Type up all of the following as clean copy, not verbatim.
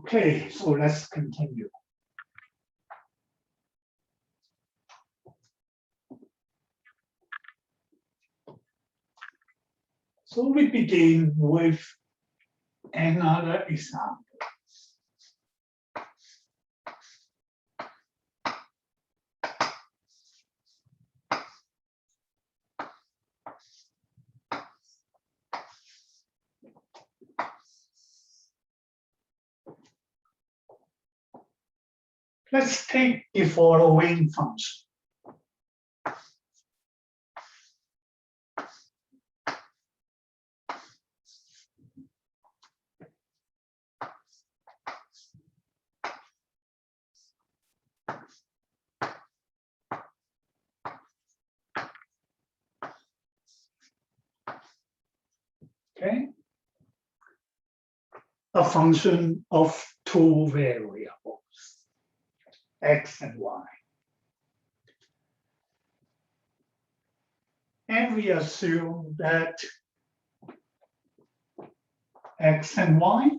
Okay, so let's continue. So we begin with another example. Let's take the following function. Okay, a function of two variables, x and y. And we assume that x and y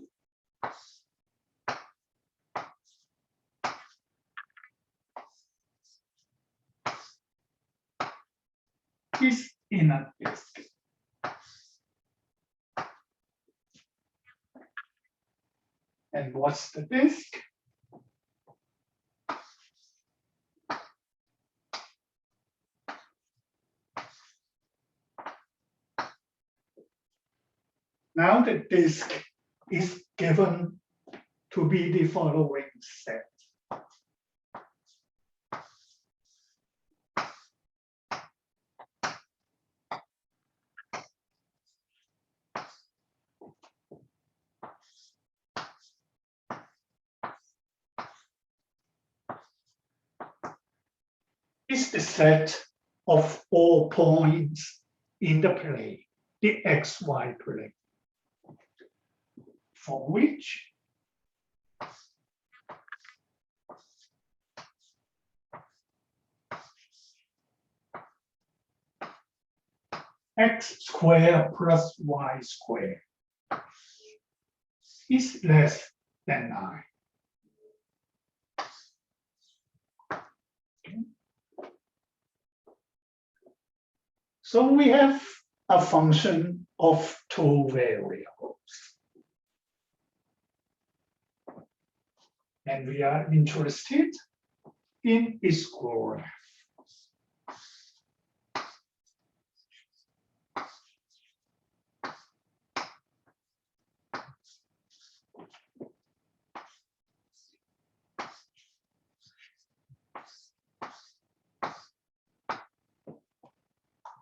is in a disk. And what's the disk? Now the disk is given to be the following set. Is the set of all points in the plane, the xy plane, for which x squared plus y squared is less than 9. Okay. So we have a function of two variables. And we are interested in its graph.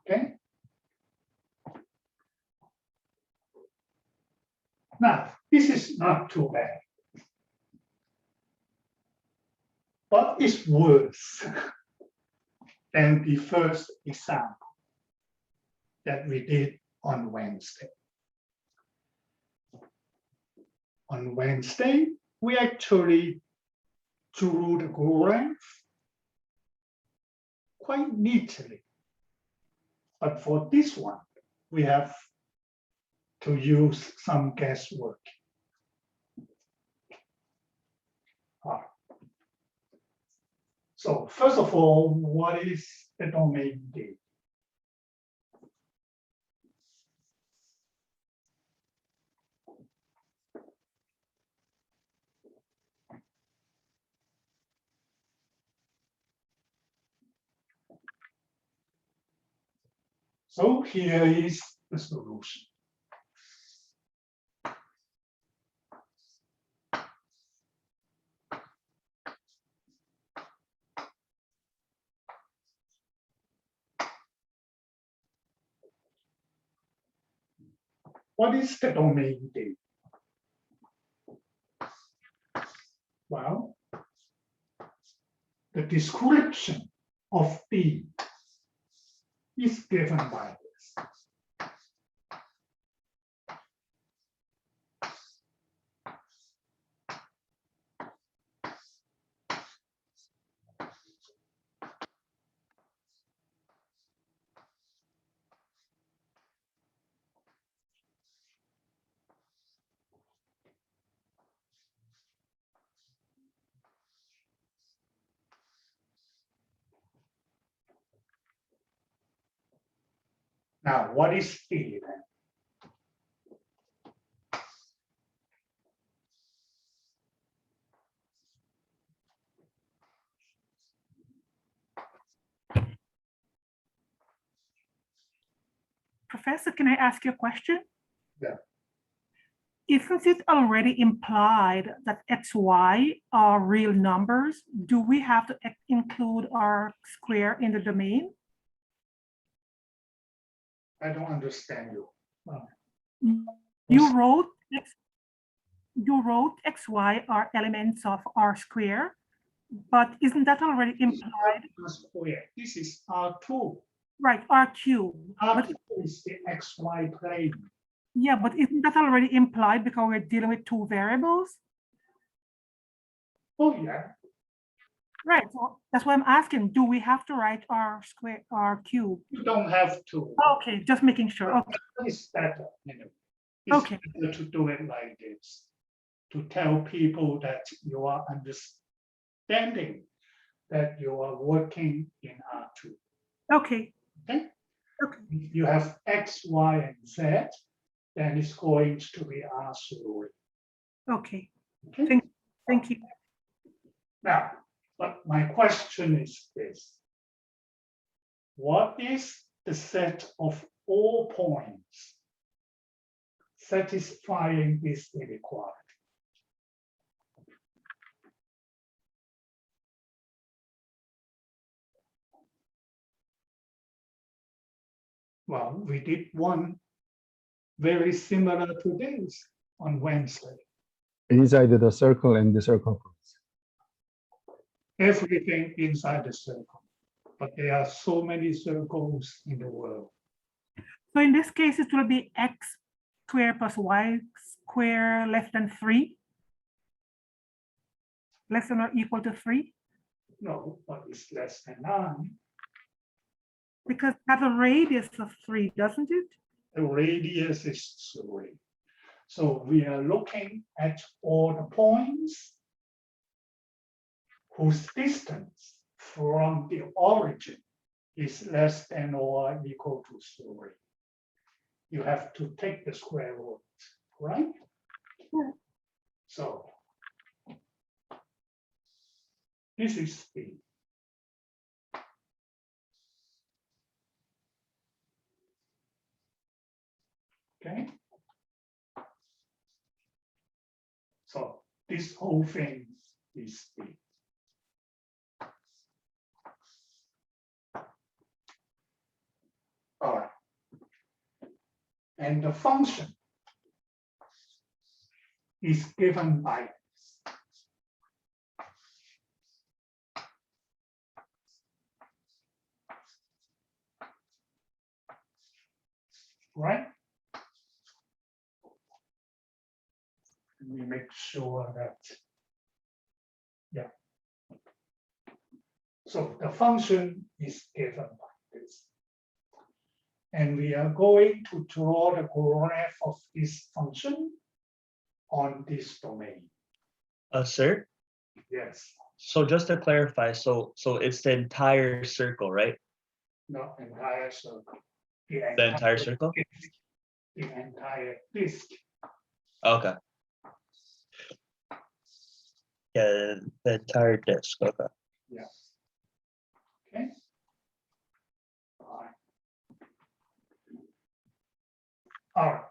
Okay. Now, this is not too bad, but it's worse than the first example that we did on Wednesday. On Wednesday, we actually drew the graph quite neatly. But for this one, we have to use some guesswork. So first of all, what is the domain D? So here is the solution. What is the domain D? Well, the description of D is given by this. Now, what is phi then? Professor, can I ask you a question? Yeah. Isn't it already implied that xy are real numbers? Do we have to include our square in the domain? I don't understand you. You wrote xy are elements of R square, but isn't that already implied? Square. This is R2. Right, R cube. But, R2 is the XY plane. yeah, but isn't that already implied because we're dealing with two variables? Oh, yeah. Right, so that's why I'm asking, do we have to write R square, R cube? You don't have to. Okay, just making sure. Okay. It's better. It's Okay. better to do it like this, to tell people that you are understanding that you are working in R2. Okay. Okay? Okay. If you have X, Y, and Z, then it's going to be R3. Okay. Okay? Thank you. Now, but my question is this. What is the set of all points satisfying this inequality? Well, we did one very similar to this on Wednesday. Inside the circle and the circumference. Everything inside the circle. But there are so many circles in the world. So in this case, it will be x squared plus y squared less than 3. Less than or equal to 3. No, but it's less than 9. Because it has a radius of 3, doesn't it? The radius is 3. So we are looking at all the points whose distance from the origin is less than or equal to 3. You have to take the square root, right? Yeah. So this is the okay. So this whole thing is the all right. And the function is given by right? We make sure that, yeah. So the function is given by this. And we are going to draw the graph of this function on this domain. Sir, Yes, so just to clarify, so it's the entire circle, right? not entire circle. The entire circle? Disk. The entire disk. Okay. Yeah, the entire disk. Okay. Yeah. Okay. All right. All right.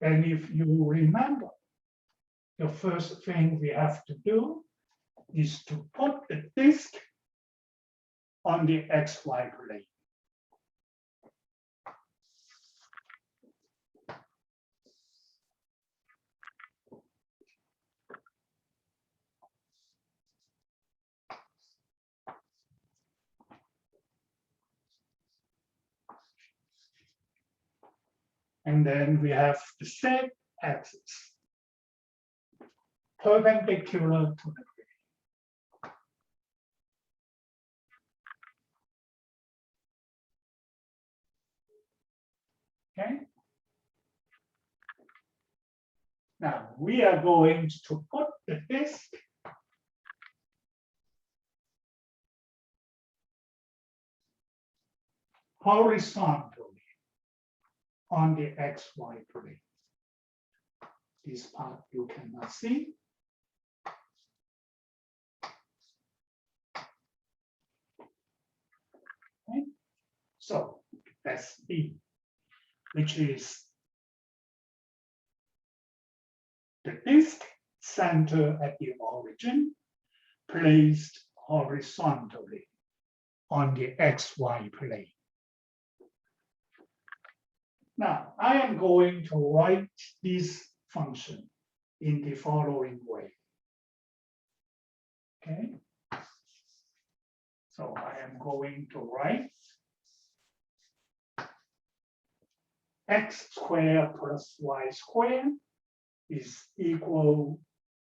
And if you remember, the first thing we have to do is to put the disk on the XY plane. And then we have the Z axis perpendicular to the plane. Okay. Now we are going to put the disk horizontally on the XY plane. This part you cannot see. Okay. So that's B, which is the disk center at the origin placed horizontally on the XY plane. Now, I am going to write this function in the following way. Okay. So I am going to write x squared plus y squared is equal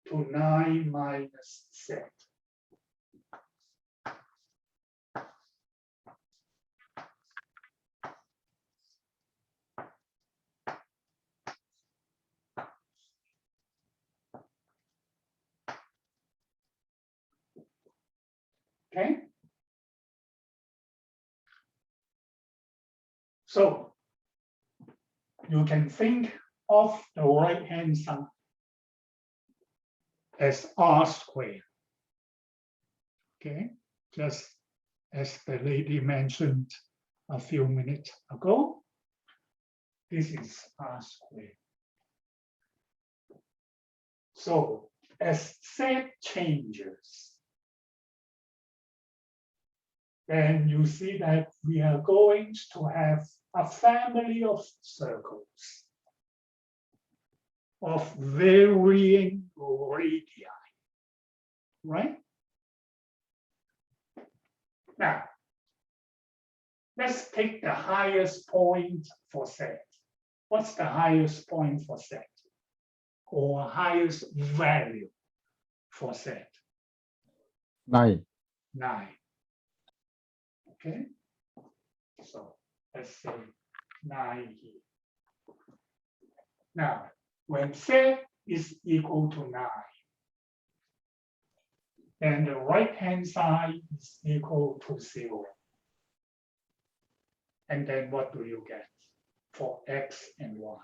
to 9 minus z. Okay. So you can think of the right-hand side as r squared. Okay, just as the lady mentioned a few minutes ago, this is r squared. So as z changes, then you see that we are going to have a family of circles of varying radii, right? Now, let's take the highest point for z. What's the highest point for z? Or highest value for z? 9. 9. Okay, so let's say 9 here. Now, when z is equal to 9, then the right-hand side is equal to 0. And then what do you get for x and y?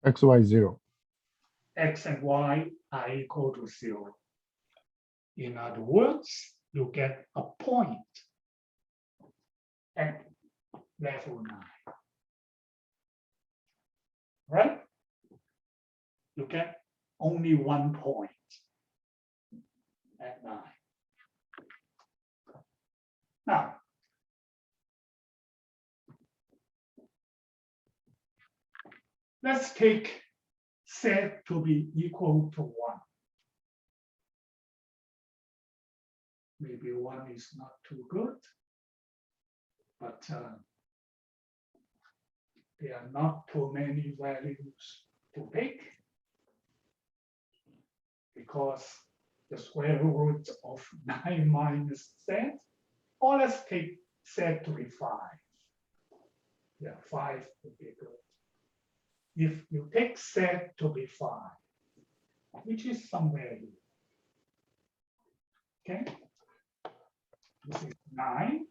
XY 0. X and y are equal to 0. In other words, you get a point at level 9. Right? You get only 1 point at 9. Now, let's take z to be equal to 1. Maybe 1 is not too good, but there are not too many values to pick because the square root of 9 minus z, or let's take z to be 5. Yeah, 5 would be good. If you take z to be 5, which is somewhere here, okay? This is 9,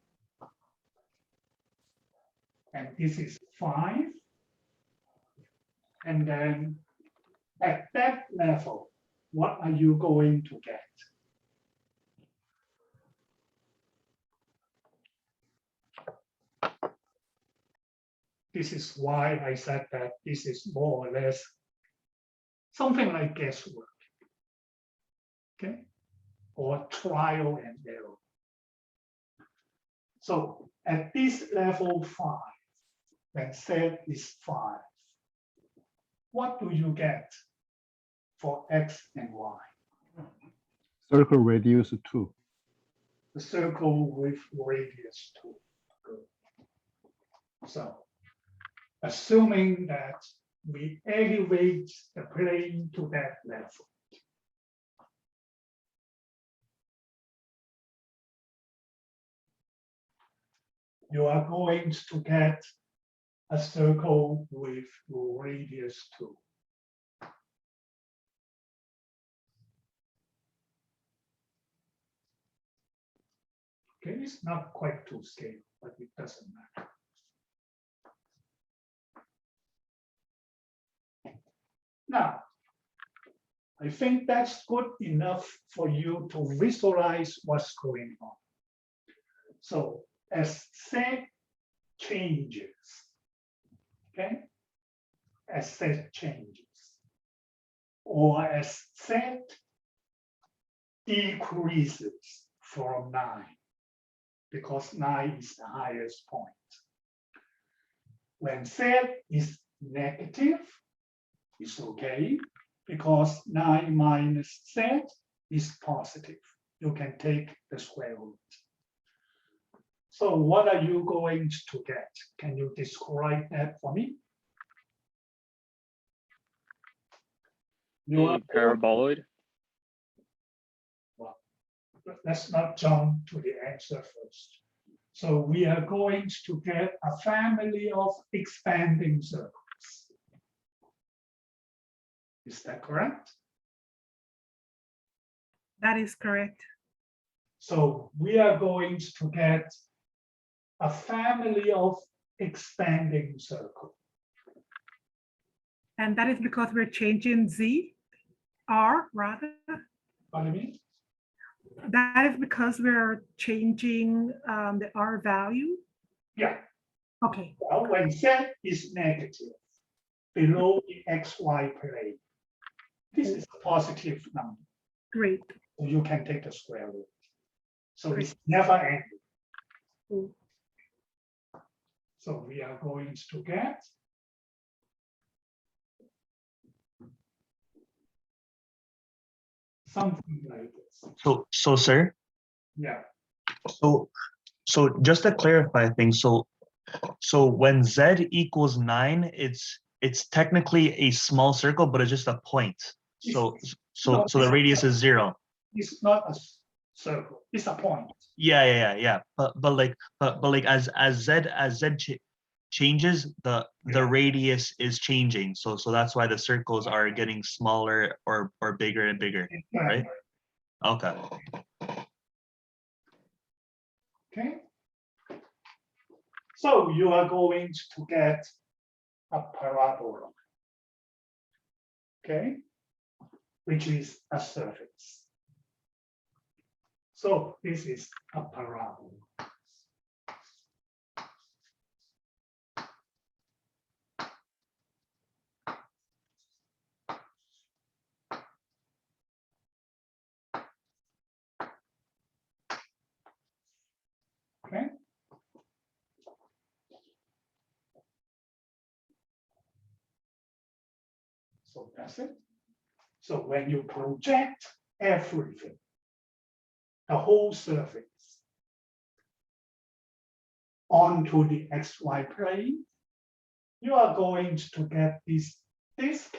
and this is 5. And then at that level, what are you going to get? This is why I said that this is more or less something like guesswork, okay? Or trial and error. So at this level 5, when z is 5, what do you get for x and y? Circle radius 2. The circle with radius 2. Good. So assuming that we elevate the plane to that level, you are going to get a circle with radius 2. Okay, it's not quite to scale, but it doesn't matter. Now, I think that's good enough for you to visualize what's going on. So as Z changes, okay, as Z changes, or as Z decreases from 9, because 9 is the highest point. When Z is negative, it's okay, because 9 minus Z is positive. You can take the square root. So what are you going to get? Can you describe that for me? You A are paraboloid. let's not jump to the answer first. So we are going to get a family of expanding circles. Is that correct? That is correct. So we are going to get a family of expanding circles. And that is because we're changing Z, R rather. What do you mean? That is because we're changing the R value. Yeah, Okay, well, when Z is negative below the XY plane, this is a positive number. great. So you can take the square root. So Great. it's never ending. Mm. So we are going to get something like this. So sir, Yeah, so just to clarify things, so when Z equals 9, it's technically a small circle, but it's just a point. So No, the radius is 0. it's not a circle, it's a point. Yeah. But like as Z changes, the Yeah. radius is changing. So that's why the circles are getting smaller or bigger and bigger. Right. Okay. Okay. So you are going to get a parabola. Okay, which is a surface. So this is a parabola. Okay. So that's it. So when you project everything, the whole surface onto the XY plane, you are going to get this disk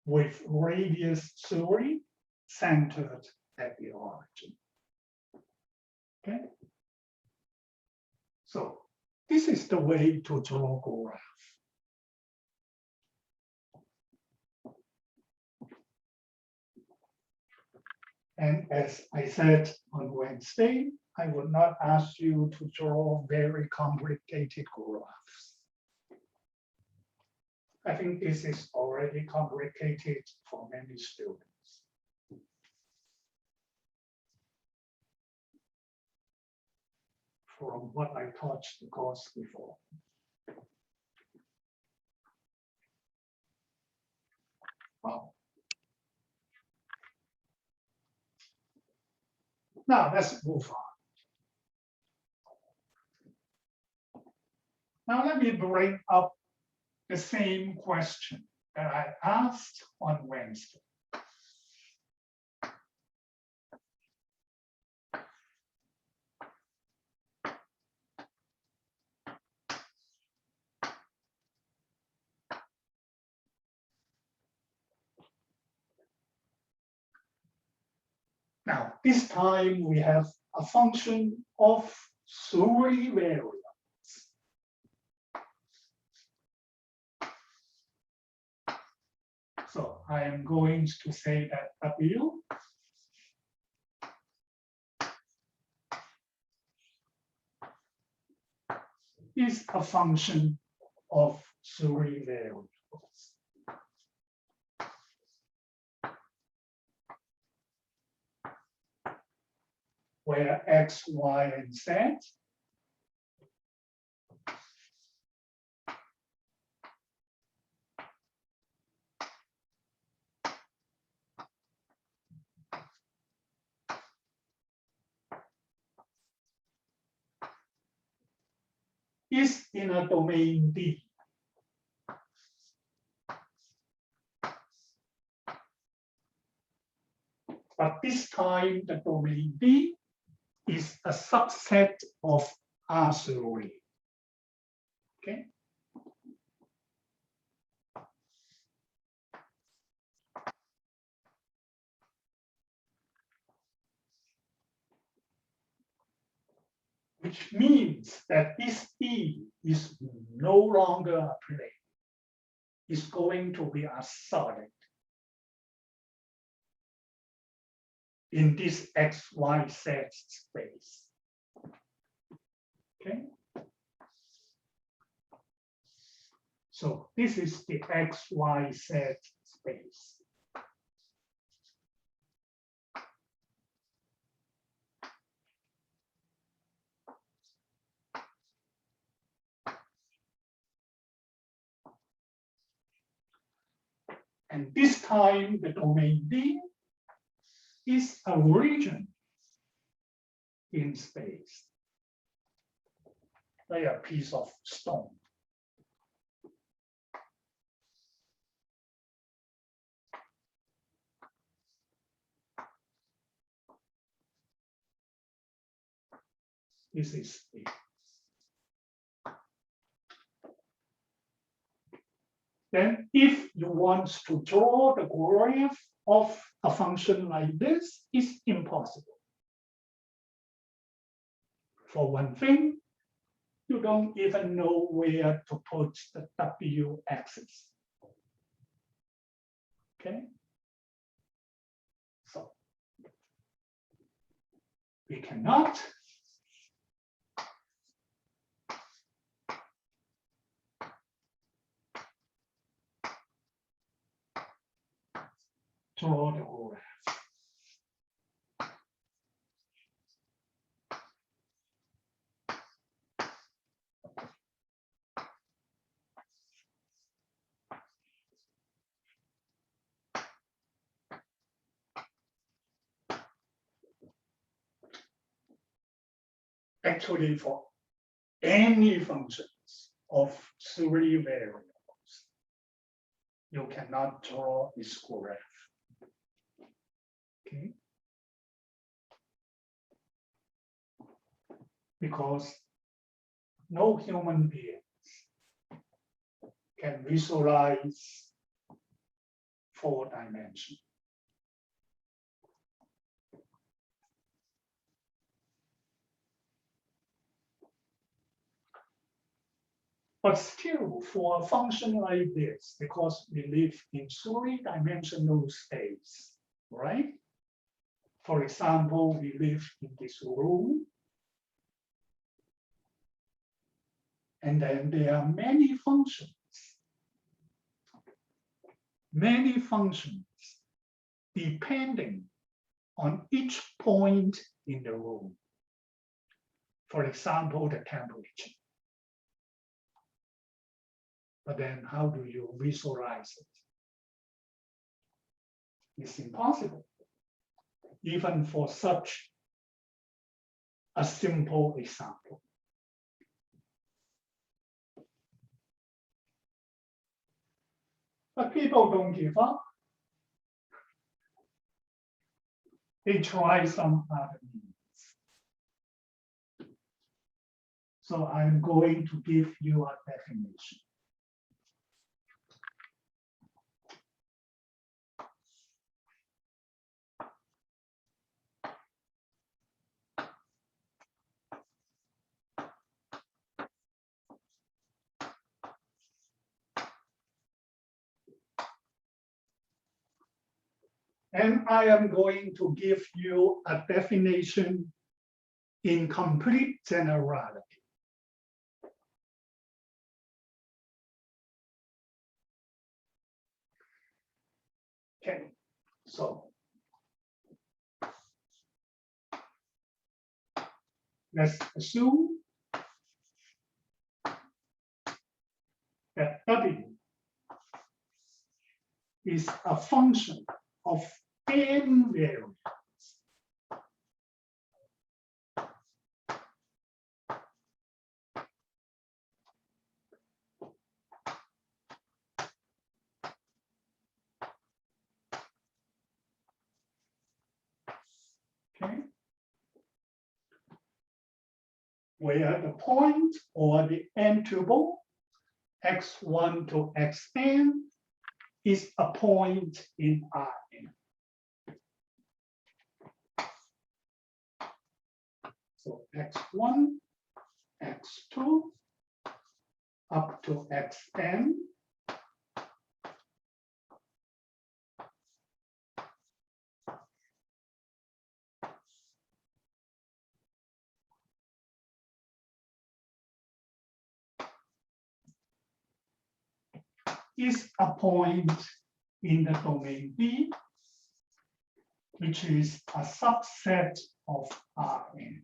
with radius 3 centered at the origin. Okay. So this is the way to draw graph. And as I said on Wednesday, I would not ask you to draw very complicated graphs. I think this is already complicated for many students. From what I taught the course before. Wow. Now let's move on. Now let me bring up the same question that I asked on Wednesday. Now, this time we have a function of 3 variables. So I am going to say that W is a function of 3 variables. where X, Y, and Z is in a domain D. But this time, the domain D is a subset of R3. Okay. Which means that this D is no longer a plane. It's going to be a solid in this XYZ space. Okay. So this is the XYZ space. And this time, the domain D is a region in space, like a piece of stone. This is it. Then if you want to draw the graph of a function like this, it's impossible. For one thing, you don't even know where to put the w-axis. Okay? So we cannot draw the graph. Actually, for any functions of 3 variables, you cannot draw this graph. Okay? Because no human beings can visualize 4 dimensions. But still, for a function like this, because we live in 3-dimensional space, right? For example, we live in this room, and then there are many functions depending on each point in the room. For example, the temperature. But then how do you visualize it? It's impossible, even for such a simple example. But people don't give up. They try some other means. So I'm going to give you a definition. And I am going to give you a definition in complete generality. Okay, so let's assume that W is a function of n variables. Okay. Where the point or the n tuple x1 to xn is a point in Rn. So x1, x2, up to xn. Is a point in the domain B, which is a subset of Rn.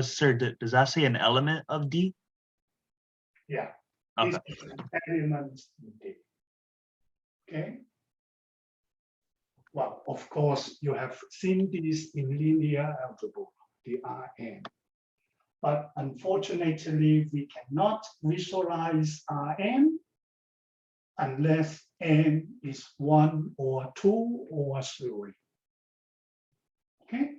Sir, does that say an element of D? Yeah. Okay. This is an element in D. Okay. Well, of course, you have seen this in linear algebra, the Rn. But unfortunately, we cannot visualize Rn unless n is 1 or 2 or 3. Okay.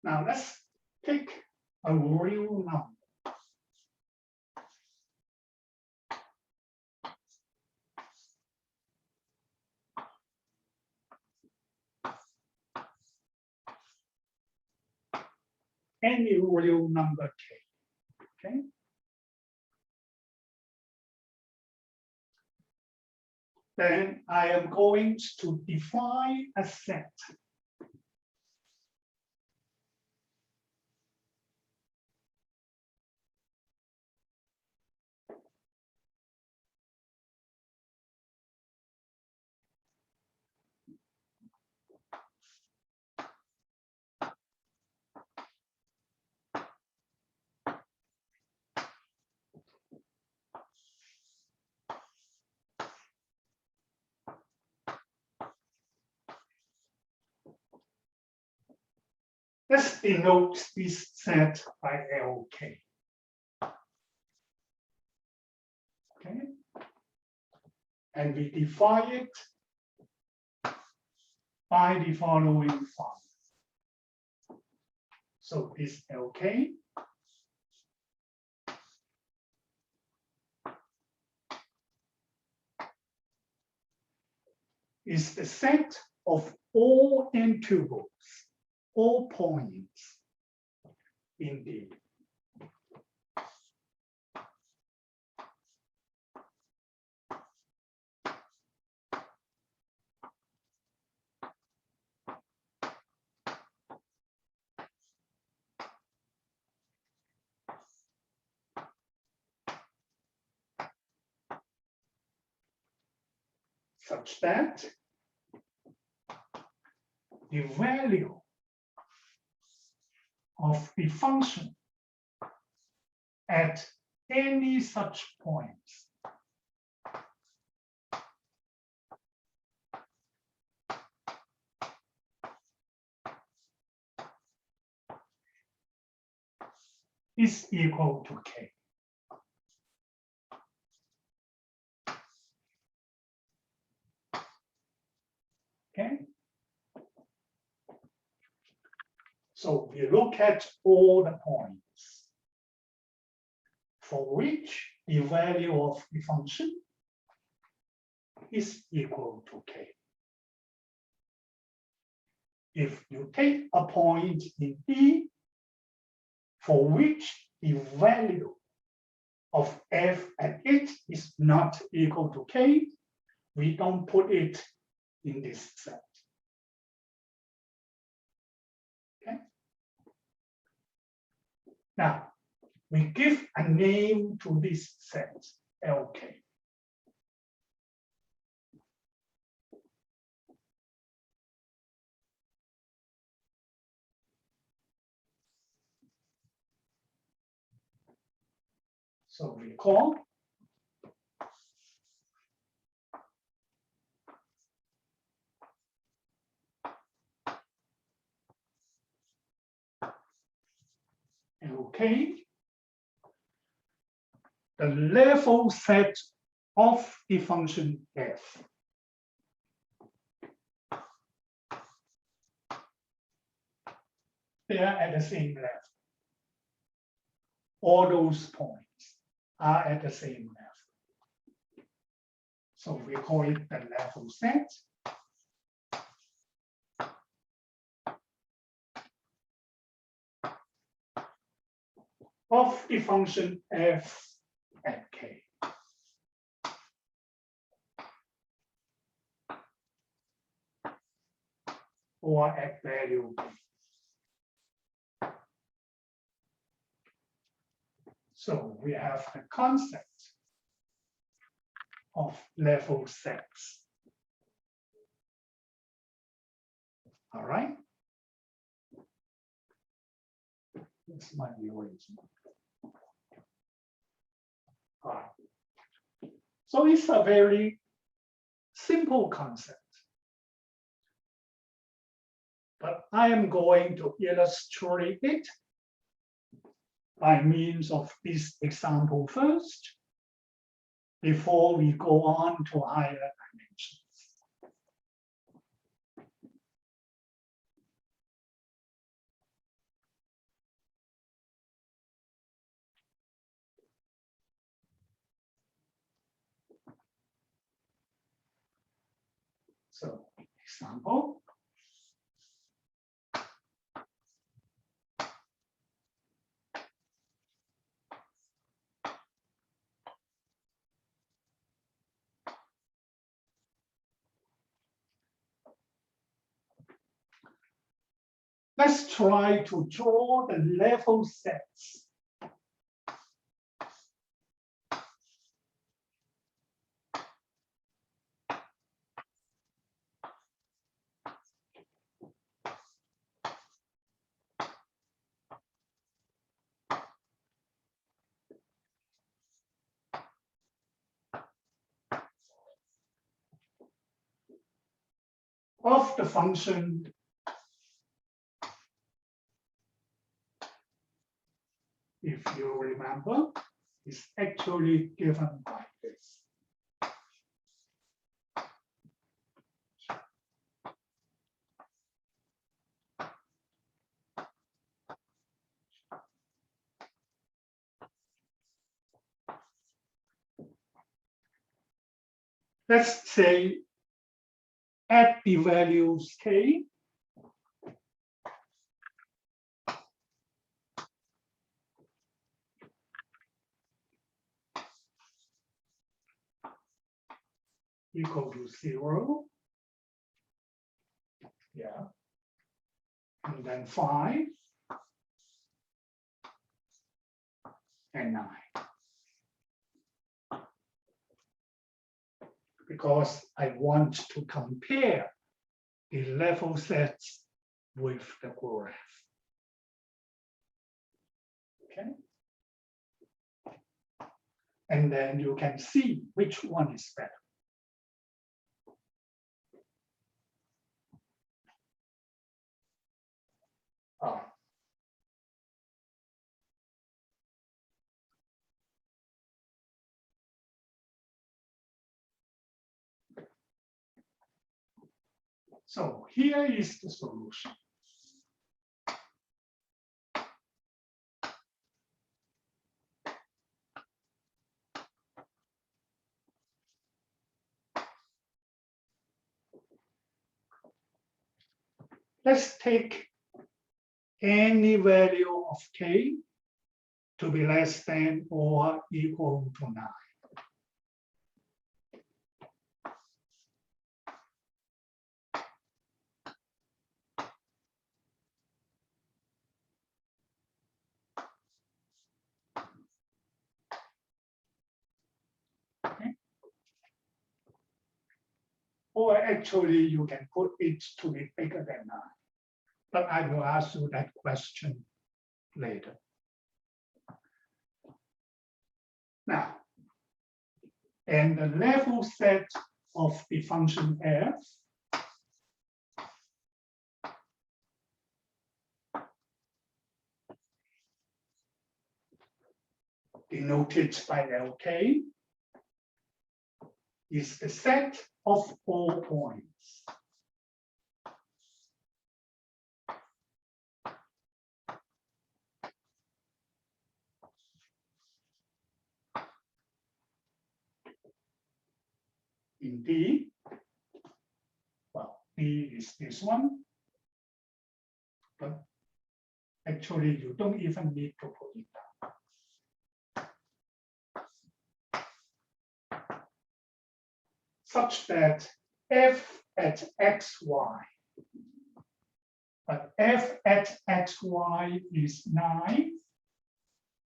Now let's take a real number. Any real number k. Okay. Then I am going to define a set. Let's denote this set by LK. Okay. And we define it by the following form. So this LK is the set of all n tuples, all points in D. Such that the value of the function at any such points is equal to k. Okay. So we look at all the points for which the value of the function is equal to k. If you take a point in D for which the value of f at it is not equal to k, we don't put it in this set. Okay. Now, we give a name to this set, LK. So recall. Okay. The level set of the function f. They are at the same level. All those points are at the same level. So we call it the level set. Of the function f at k. Or at value b. So we have the concept of level sets. All right. This might be original. All right. So it's a very simple concept. But I am going to illustrate it by means of this example first, before we go on to higher dimensions. So, example. Let's try to draw the level sets. Of the function if you remember, is actually given by this. Let's say at the values k, equal to 0. Yeah. And then 5 and 9. Because I want to compare the level sets with the graph. Okay. And then you can see which one is better. So here is the solution. Let's take any value of k to be less than or equal to 9. Okay. Or actually, you can put it to be bigger than 9. But I will ask you that question later. and the level set of the function f denoted by LK is the set of all points in D. Well, D is this one, but actually you don't even need to put it down. Such that f at xy, but f at xy is 9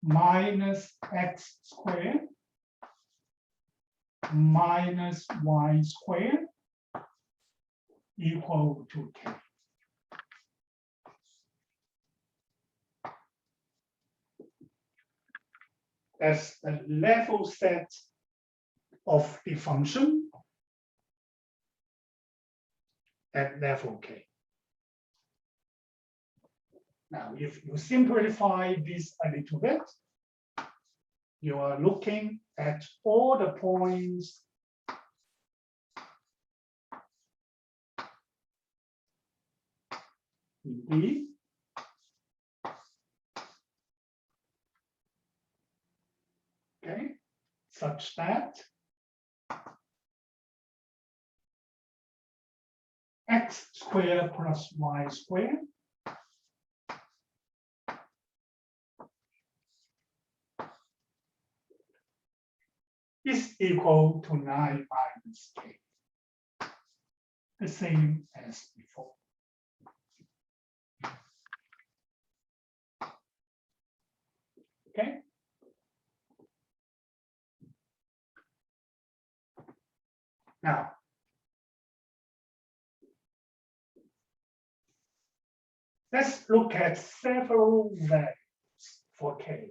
minus x squared minus y squared equal to k. That's the level set of the function at level k. Now, if you simplify this a little bit, you are looking at all the points in D. Okay, such that x squared plus y squared is equal to 9 minus k, the same as before. Okay. Now, let's look at several values for k.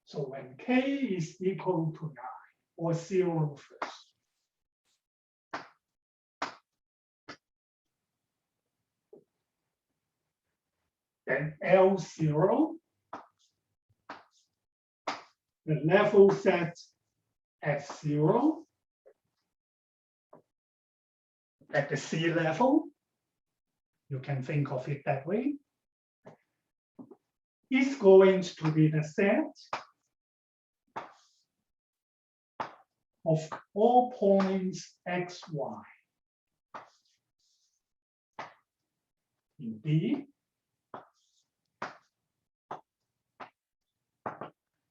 So when k is equal to 9 or 0 first, then L0, the level set at 0, at the sea level, you can think of it that way, is going to be the set of all points x, y in D,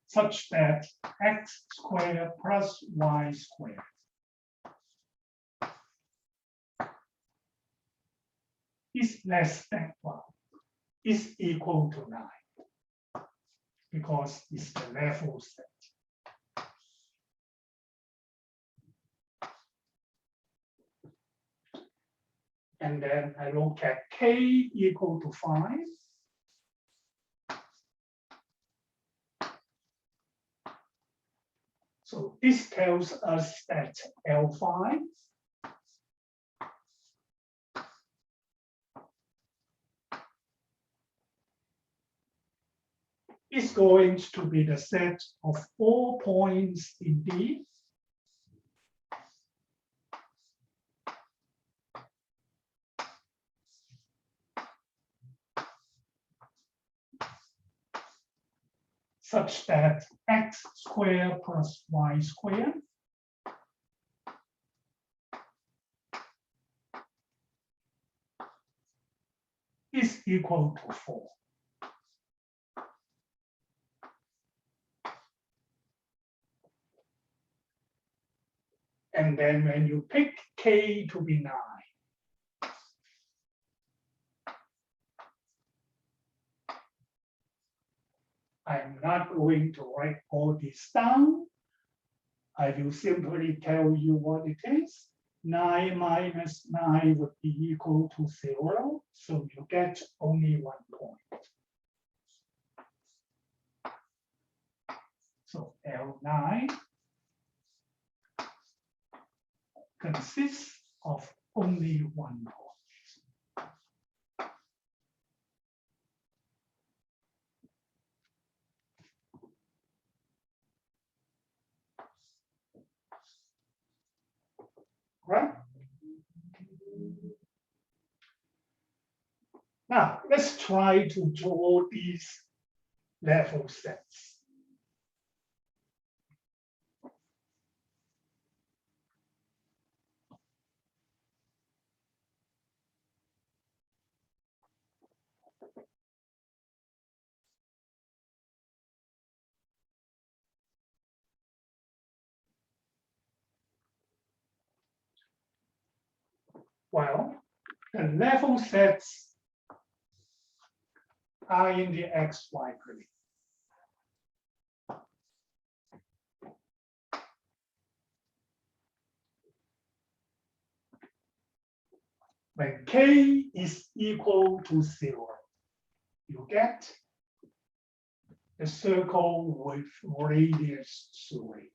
such that x squared plus y squared is less than, well, is equal to 9, because it's the level set. And then I look at k equal to 5. So this tells us that L5 is going to be the set of all points in D such that x squared plus y squared is equal to 4. And then when you pick k to be 9, I'm not going to write all this down. I will simply tell you what it is. 9 minus 9 would be equal to 0. So you get only 1 point. So L9 consists of only 1 point. Right? Now, let's try to draw these level sets. Well, the level sets are in the XY plane. When K is equal to 0, you get the circle with radius 3.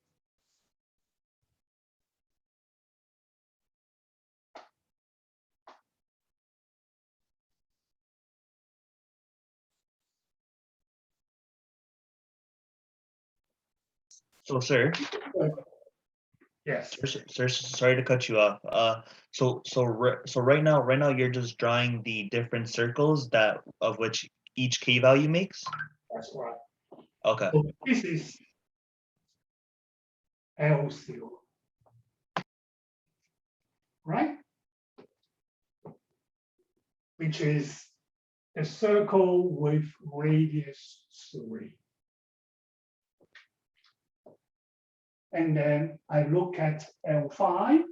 So, sir, Yes, sir, sorry to cut you off. So right now you're just drawing the different circles that of which each K value makes. that's right. Okay. So this is L0, right? Which is the circle with radius 3. And then I look at L5,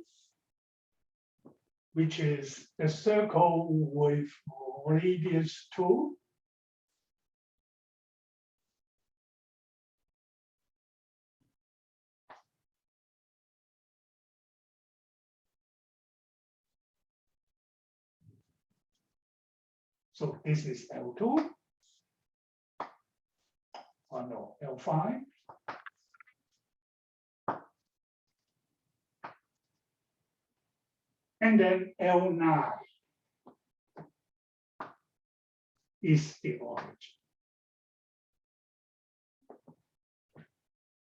which is the circle with radius 2. So this is L2. Oh no, L5. And then L9 is the origin.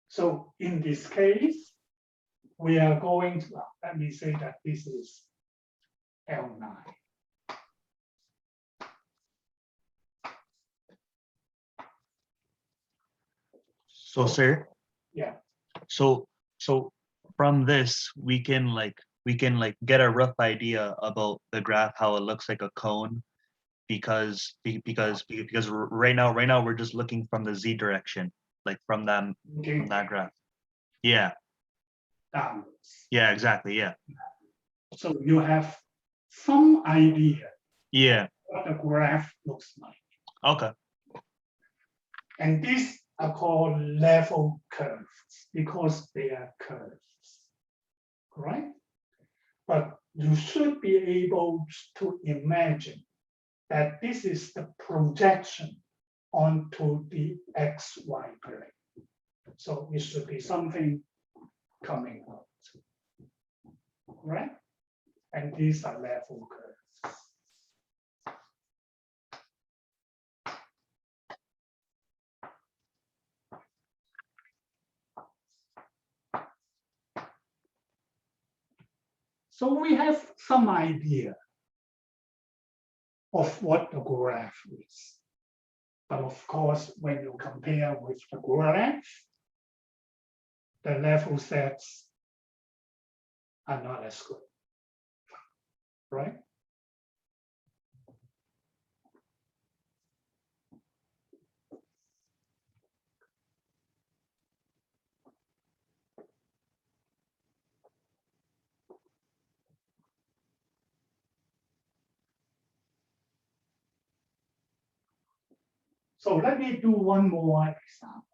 So in this case, we are going to, let me say that this is L9. So, sir, Yeah, so from this we can get a rough idea about the graph, how it looks like a cone, because right now we're just looking from the Z direction, like from looking that graph. Yeah, downwards. yeah, exactly. Yeah, So you have some idea yeah. what the graph looks like. Okay. And these are called level curves because they are curves, right? But you should be able to imagine that this is the projection onto the XY plane. So it should be something coming out, right? And these are level curves. So we have some idea of what the graph is. But of course, when you compare with the graph, the level sets are not as good, right? So let me do one more example.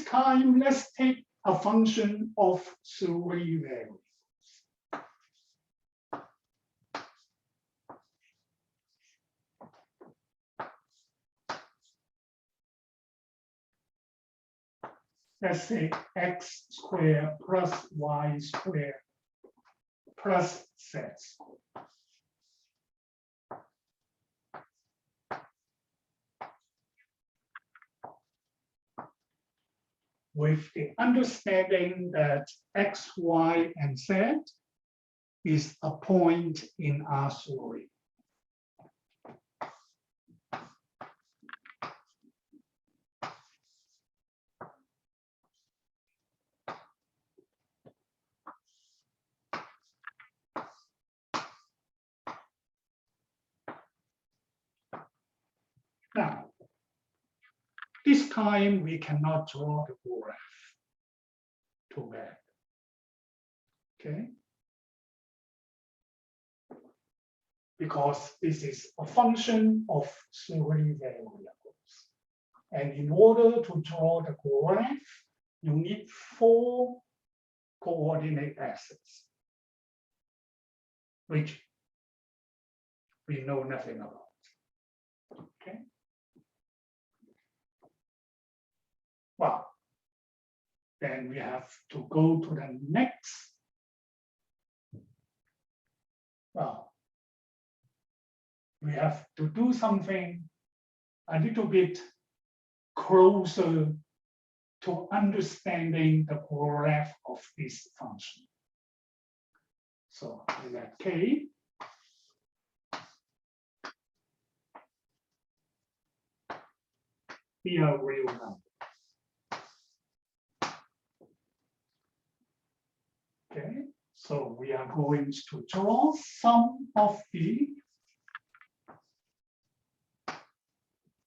time, let's take a function of 3 variables. Let's say x squared plus y squared plus z squared. With the understanding that x, y, and z is a point in R3. Now, this time we cannot draw the graph to that. Okay? Because this is a function of 3 variables. And in order to draw the graph, you need 4 coordinate axes, which we know nothing about. Okay. Well, then we have to go to the next. Well, we have to do something a little bit closer to understanding the graph of this function. So in that case, be a real number. Okay, so we are going to draw some of the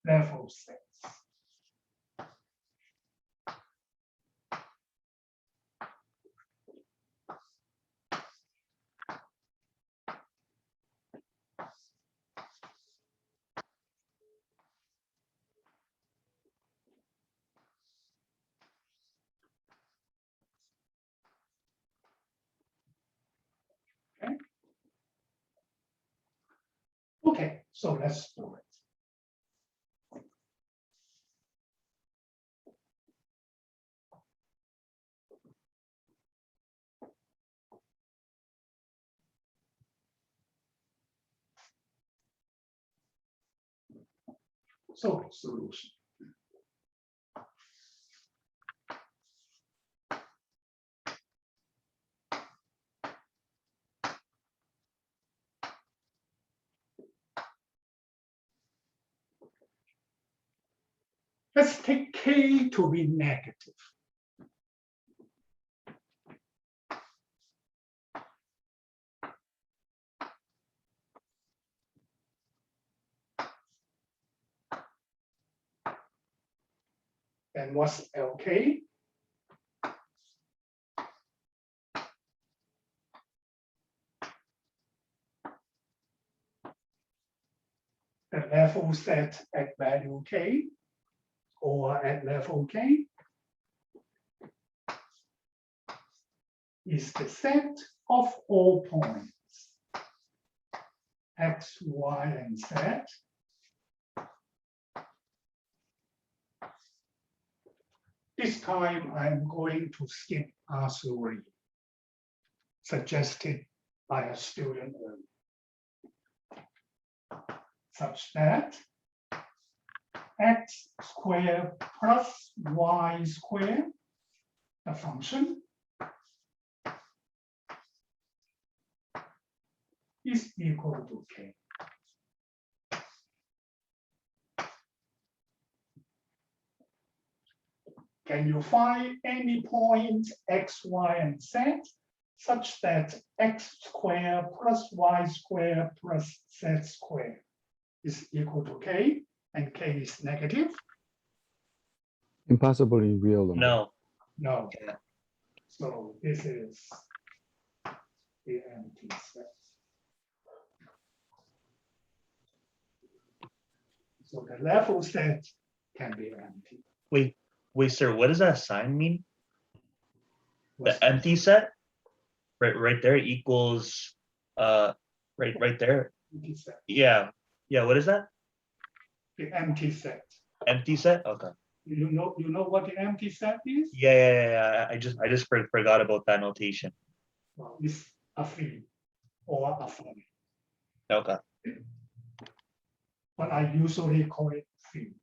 level sets. Okay. Okay, so let's do it. So solution. Let's take k to be negative. And what's LK? The level set at value k or at level k is the set of all points x, y, and z this time I'm going to skip R3 suggested by a student earlier, such that x squared plus y squared, the function, is equal to k. Can you find any point x, y, and z such that x squared plus y squared plus z squared is equal to k and k is negative? Impossible in real number. No. No. Yeah. So this is the empty set. So the level set can be empty. Wait, Wait, sir, what does that sign mean? What's The empty set? Right there equals, right there. empty set? Yeah, yeah, what is that? The empty set. Empty set? Okay. You know what the empty set is? Yeah. I just forgot about that notation. Well, it's a field or a function, Okay. but I usually call it field.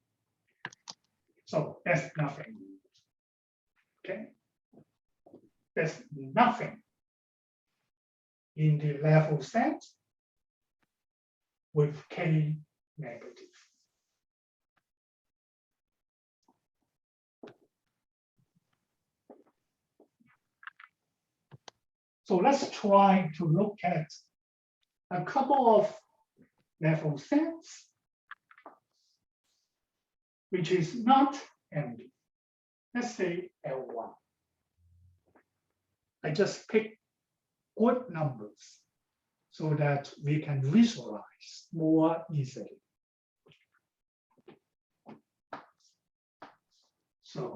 So that's nothing. Okay? There's nothing in the level set with k negative. So let's try to look at a couple of level sets which is not empty. Let's say L1. I just pick good numbers so that we can visualize more easily. So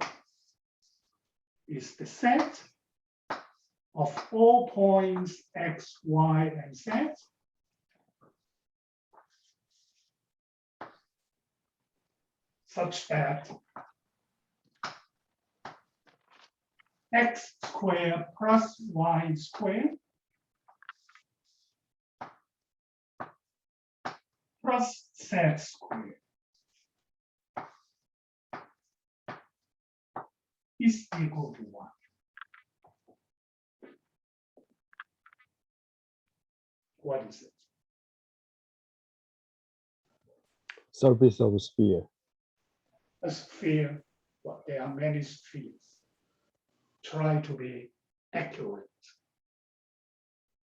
it's the set of all points x, y, and z such that x squared plus y squared plus z squared is equal to 1. What is it? Surface of a sphere. A sphere, well, there are many spheres. Try to be accurate.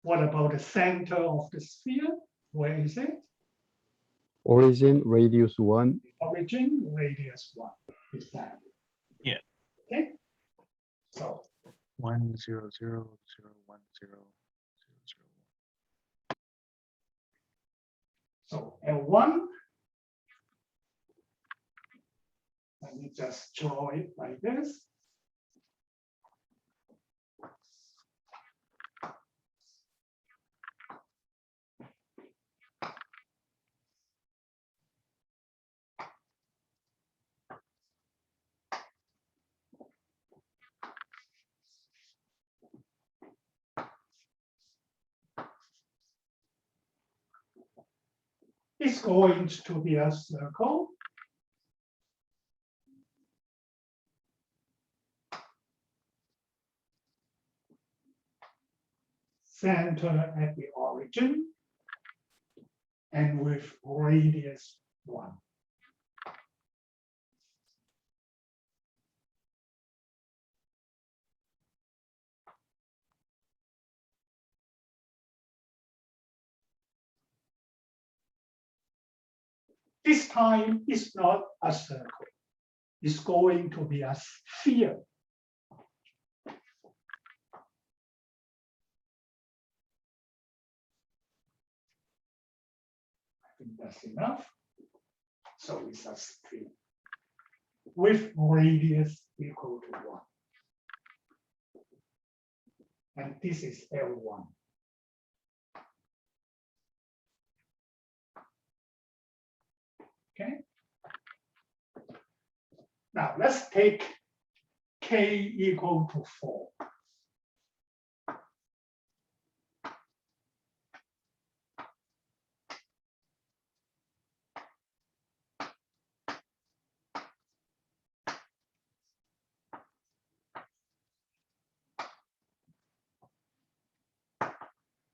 What about the center of the sphere? Where is it? Origin, radius 1. Origin, radius 1. Exactly. Yeah. Okay. So 1 0 0 0 1 0 0 0. So L1, let me just draw it like this. It's going to be a circle. Center at the origin and with radius 1. This time it's not a circle. It's going to be a sphere. I think that's enough. So it's a sphere with radius equal to 1. And this is L1. Okay. Now let's take k equal to 4.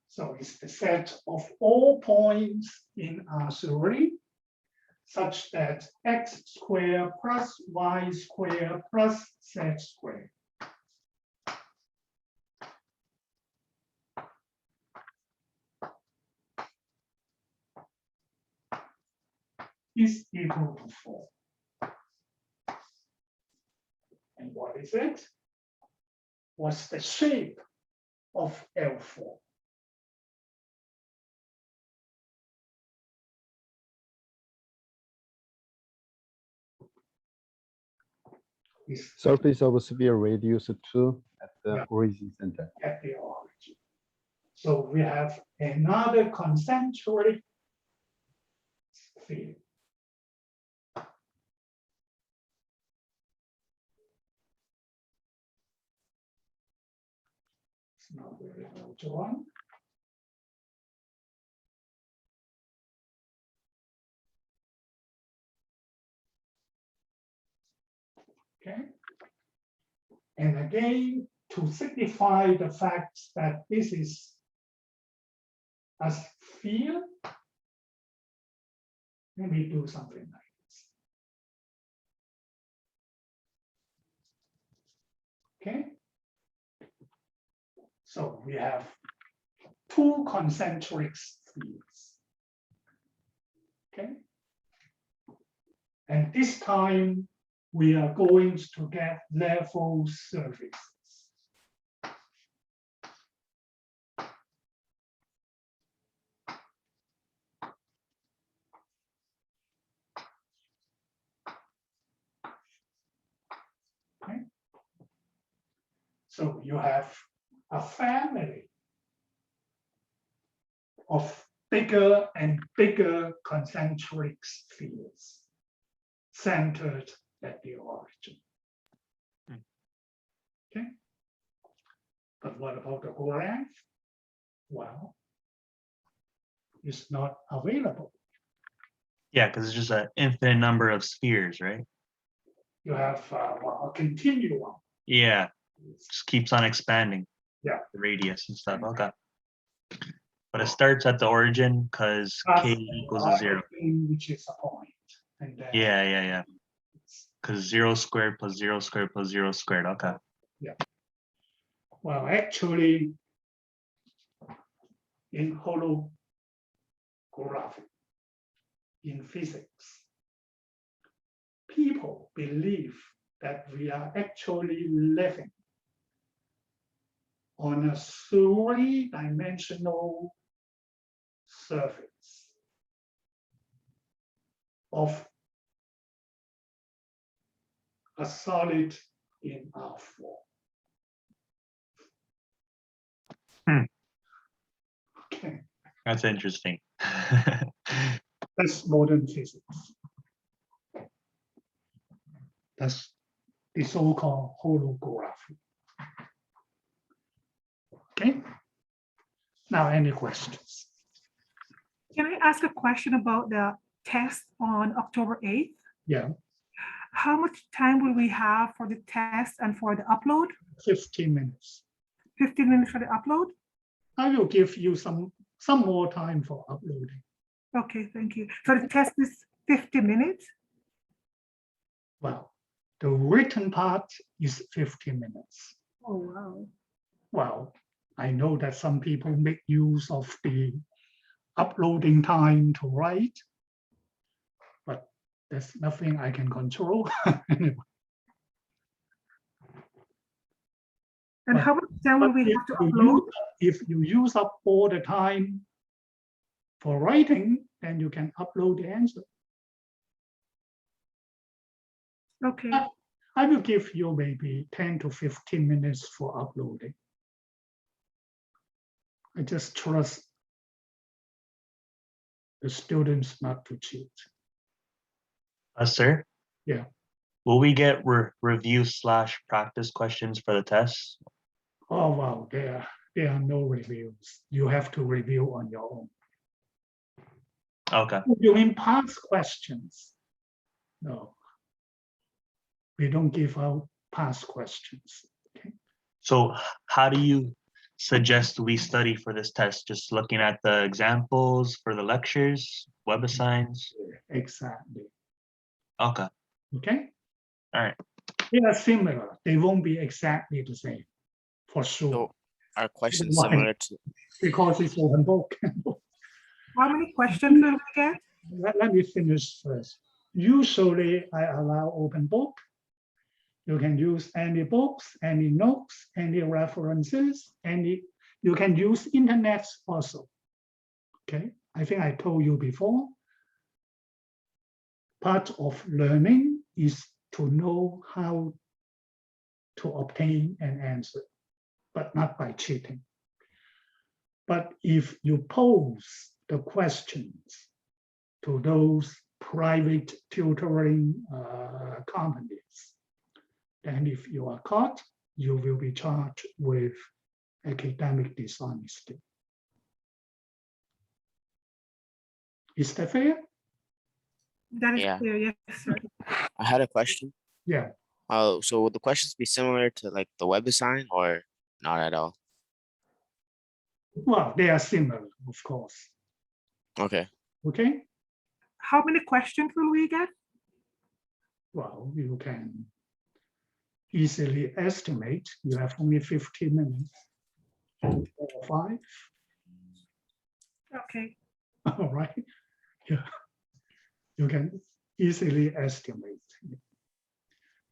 So it's the set of all points in R3 such that x squared plus y squared plus z squared is equal to 4. And what is it? What's the shape of L4? is Surface of a sphere radius 2 at the Yeah. origin center. at the origin. So we have another concentric field. It's not very well drawn. Okay. And again, to signify the fact that this is a sphere, let me do something like this. Okay. So we have two concentric spheres. Okay. And this time we are going to get level surfaces. Okay. So you have a family of bigger and bigger concentric spheres centered at the origin. Okay. But what about the graph? Well, it's not available. Yeah, because it's just an infinite number of spheres, right? You have a continuum. Yeah, just keeps on expanding. Yeah. The radius and stuff. Okay. But it starts at the origin because k equals to 0. Which is a point. And then Yeah. Because 0 squared plus 0 squared plus 0 squared. Okay. well, actually, in holography, in physics, people believe that we are actually living on a three-dimensional surface of a solid in R form. Okay, That's interesting. that's modern physics. That's the so-called holography. Okay. Now, any questions? Can I ask a question about the test on October 8th? Yeah, How much time will we have for the test and for the upload? 15 minutes. 15 minutes for the upload? I will give you some more time for uploading. Okay, thank you. So the test is 50 minutes? Well, the written part is 15 minutes. Oh, wow. Well, I know that some people make use of the uploading time to write, but there's nothing I can control. Anyway. And But- how much time will But we if have to you upload? if you use up all the time for writing, then you can upload the answer. Okay, I will give you maybe 10 to 15 minutes for uploading. I just trust the students not to cheat. Sir? Yeah. Will we get review/practice questions for the test? Oh, wow, there are no reviews. You have to review on your own. Okay. You mean past questions? No. We don't give out past questions. So how do you suggest we study for this test? Just looking at the examples for the lectures, WebAssigns? Exactly. Okay. Okay? All right. They are similar. They won't be exactly the same, for sure. So are questions Why? similar to, Because it's open book. how many questions will we get? Let me finish first. Usually I allow open book. You can use any books, any notes, any references, you can use internet also. Okay, I think I told you before. Part of learning is to know how to obtain an answer, but not by cheating. But if you pose the questions to those private tutoring companies, then if you are caught, you will be charged with academic dishonesty. Is that fair? That is Yeah. clear, yes, sir. I had a question. Yeah. So would the questions be similar to like the WebAssign or not at all? Well, they are similar, of course. Okay. Okay. How many questions will we get? Well, you can easily estimate. You have only 15 minutes. 4 or 5. Okay, All right. Yeah. You can easily estimate.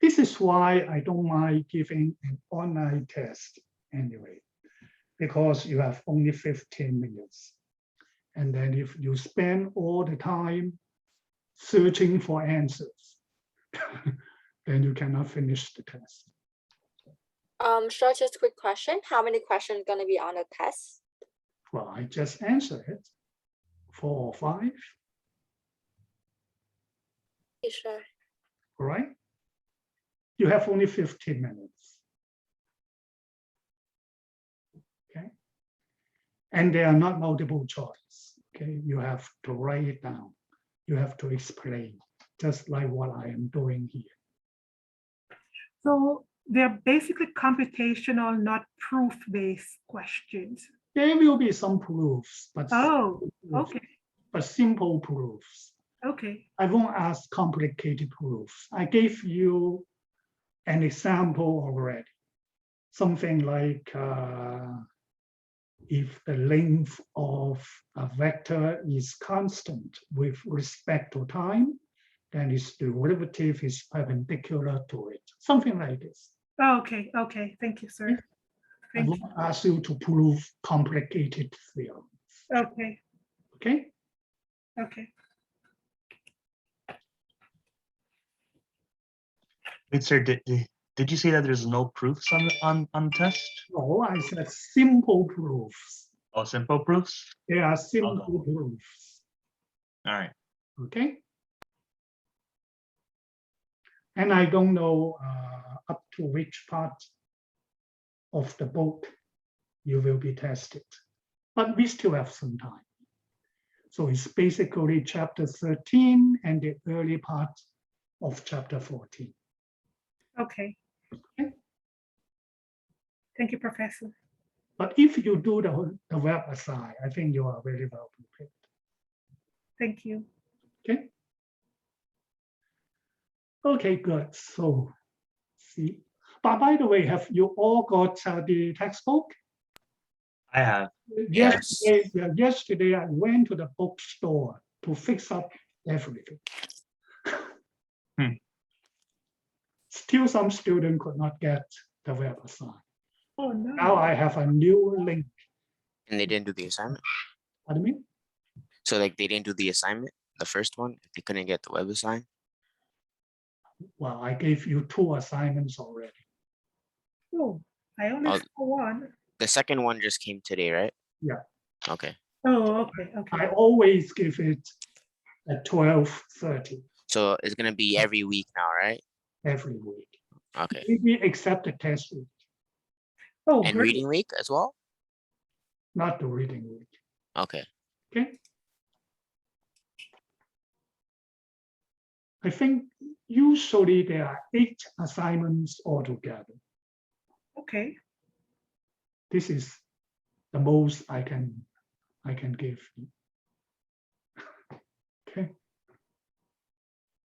This is why I don't mind giving an online test anyway, because you have only 15 minutes. And then if you spend all the time searching for answers, then you cannot finish the test. Sure, just a quick question. How many questions gonna be on the test? Well, I just answered it. 4 or 5, Okay, sure. all right? You have only 15 minutes. Okay. And they are not multiple choice. Okay, you have to write it down. You have to explain, just like what I am doing here. so they're basically computational, not proof-based questions. There will be some proofs, but Oh, proofs, okay, but simple proofs. okay, I won't ask complicated proofs. I gave you an example already. Something like if the length of a vector is constant with respect to time, then its derivative is perpendicular to it. Something like this. okay, okay, thank you, sir. I Thank won't you, ask you to prove complicated theorem. okay, Okay? okay. Wait, sir, did you say that there's no proofs on test? No, I said simple proofs. Oh, simple proofs? They are simple proofs. All right. Okay? And I don't know up to which part of the book you will be tested, but we still have some time. So it's basically chapter 13 and the early part of chapter 14. Okay. Okay. Thank you, Professor. But if you do the web assign, I think you are very well prepared. Thank you. Okay. Okay, good. So, see. But by the way, have you all got the textbook? I have. Yes. Yesterday, I went to the bookstore to fix up everything. Still, some students could not get the web assign. Oh, Now no. I have a new link. And they didn't do the assignment. Pardon me? So like they didn't do the assignment, the first one, if they couldn't get the WebAssign. Well, I gave you 2 assignments already. Oh, I only Oh. saw one. The second one just came today, right? Yeah. Okay. Oh, okay, okay. I always give it at 12:30 So it's gonna be every week now, right? every week. Okay. Maybe except the test week, Oh, And great. reading week as well? not the reading week. Okay. Okay. I think usually there are 8 assignments altogether. Okay, This is the most I can give you. Okay.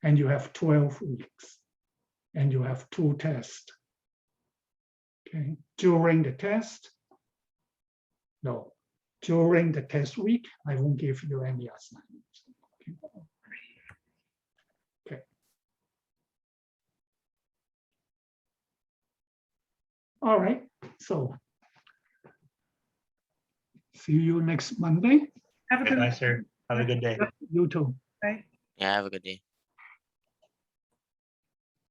And you have 12 weeks. And you have 2 tests. Okay. During the test, no. During the test week, I won't give you any assignments. Okay. Okay. All right, so see you next Monday. have a good Bye, sir. Have a good day. You too. night. Yeah, have a good day.